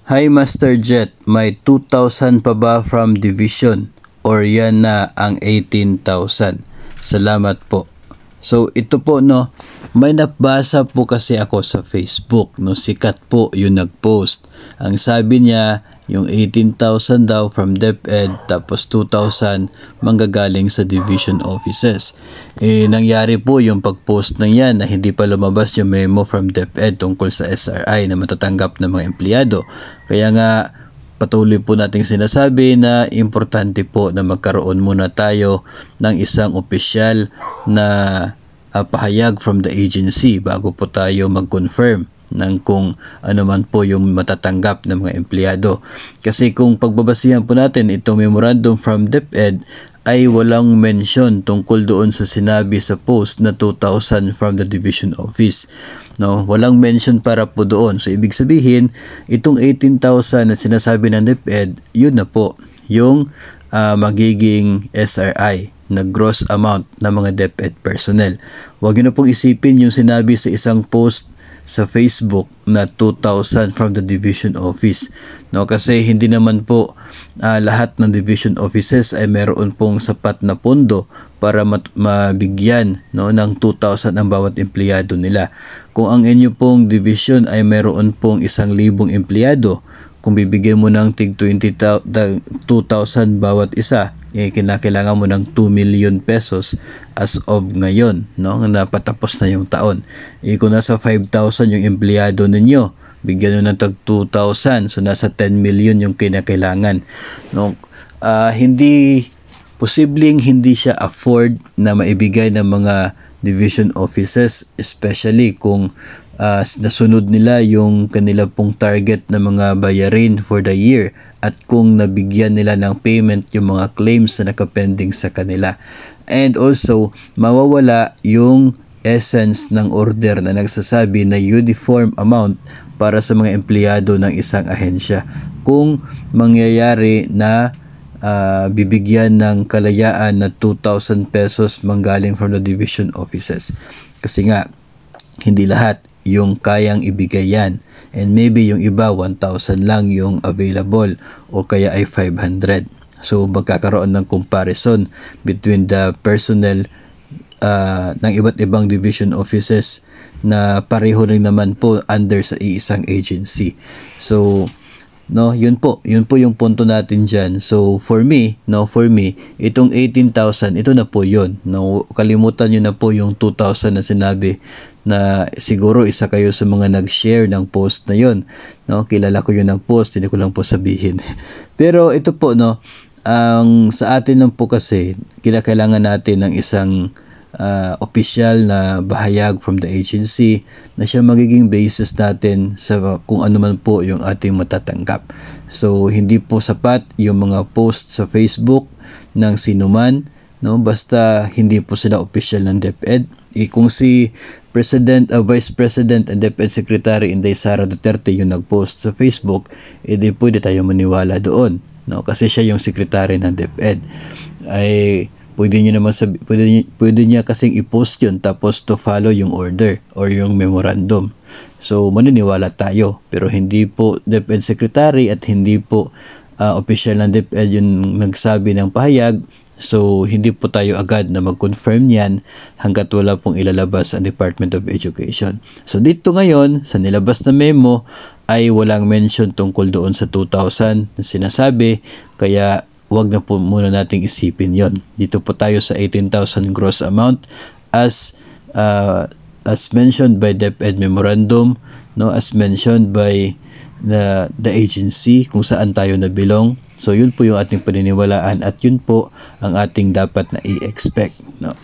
Hi Master Jet, may 2,000 pa ba from division or yan na ang 18,000? Salamat po. So ito po no, may nabasa po kasi ako sa Facebook no, sikat po yung nagpost. Ang sabi niya yung 18,000 daw from DepEd tapos 2,000 manggagaling sa division offices. Nangyari po yung pag-post na yan na hindi pa lumabas yung memo from DepEd tungkol sa SRI na matatanggap ng mga empleyado. Kaya nga patuloy po nating sinasabi na importante po na magkaroon muna tayo ng isang opisyal na pahayag from the agency bago po tayo mag-confirm ng kung ano man po yung matatanggap ng mga empleyado. Kasi kung pagbabasihan po natin itong memorandum from DepEd ay walang mention tungkol doon sa sinabi sa post na 2,000 from the division office. No, walang mention para po doon. So ibig sabihin, itong 18,000 na sinasabi ng DepEd, yun na po yung magiging SRI na gross amount ng mga DepEd personnel. Huwag niyo na pong isipin yung sinabi sa isang post sa Facebook na 2,000 from the division office, no, kasi hindi naman po lahat ng division offices ay meron pong sapat na pondo para mabigyan no ng 2,000 ang bawat empleyado nila. Kung ang inyo pong division ay meron pong 1,000 empleyado, kung bibigyan mo ng tig 2,000 bawat isa, kinakailangan mo ng 2 million pesos as of ngayon, no? Napatapos na yung taon. Kung nasa 5,000 yung empleyado ninyo, bigyan nyo ng tag 2,000, so nasa 10 million yung kinakailangan. No? Posibleng hindi siya afford na maibigay ng mga division offices, especially kung nasunod nila yung kanila pong target na mga bayarin for the year at kung nabigyan nila ng payment yung mga claims na nakapending sa kanila. And also, mawawala yung essence ng order na nagsasabi na uniform amount para sa mga empleyado ng isang ahensya kung mangyayari na bibigyan ng kalayaan na 2,000 pesos manggaling from the division offices. Kasi nga, hindi lahat yung kayang ibigay yan. And maybe yung iba 1,000 lang yung available o kaya ay 500. So magkakaroon ng comparison between the personnel ng iba't ibang division offices na pareho rin naman po under sa iisang agency. So no, yun po yung punto natin diyan. So for me, itong 18,000, ito na po yun. No, kalimutan niyo na po yung 2,000 na sinabi na siguro isa kayo sa mga nag-share ng post na yun. No, kilala ko yun ng post, hindi ko lang po sabihin. Pero ito po no, ang sa atin lang po kasi kailangan natin ng isang official na bahayag from the agency na siya magiging basis natin sa kung ano man po yung ating matatanggap. So hindi po sapat yung mga post sa Facebook ng sinuman, no, basta hindi po sila official ng DepEd. Kung si President, Vice President and DepEd Secretary Inday Sara Duterte yung nag-post sa Facebook, di pwede tayo maniwala doon, no, kasi siya yung secretary ng DepEd. Ay pwede niya kasing i-post yun tapos to follow yung order or yung memorandum. So maniniwala tayo, pero hindi po DepEd Secretary at hindi po official ng DepEd yung nagsabi ng pahayag. So hindi po tayo agad na mag-confirm yan hanggat wala pong ilalabas ang Department of Education. So dito ngayon sa nilabas na memo ay walang mention tungkol doon sa 2,000 na sinasabi, kaya wag na po muna nating isipin yon. Dito po tayo sa 18,000 gross amount as mentioned by DepEd memorandum, no, as mentioned by the agency kung saan tayo nabilong. So yun po yung ating paniniwalaan at yun po ang ating dapat na i-expect, no.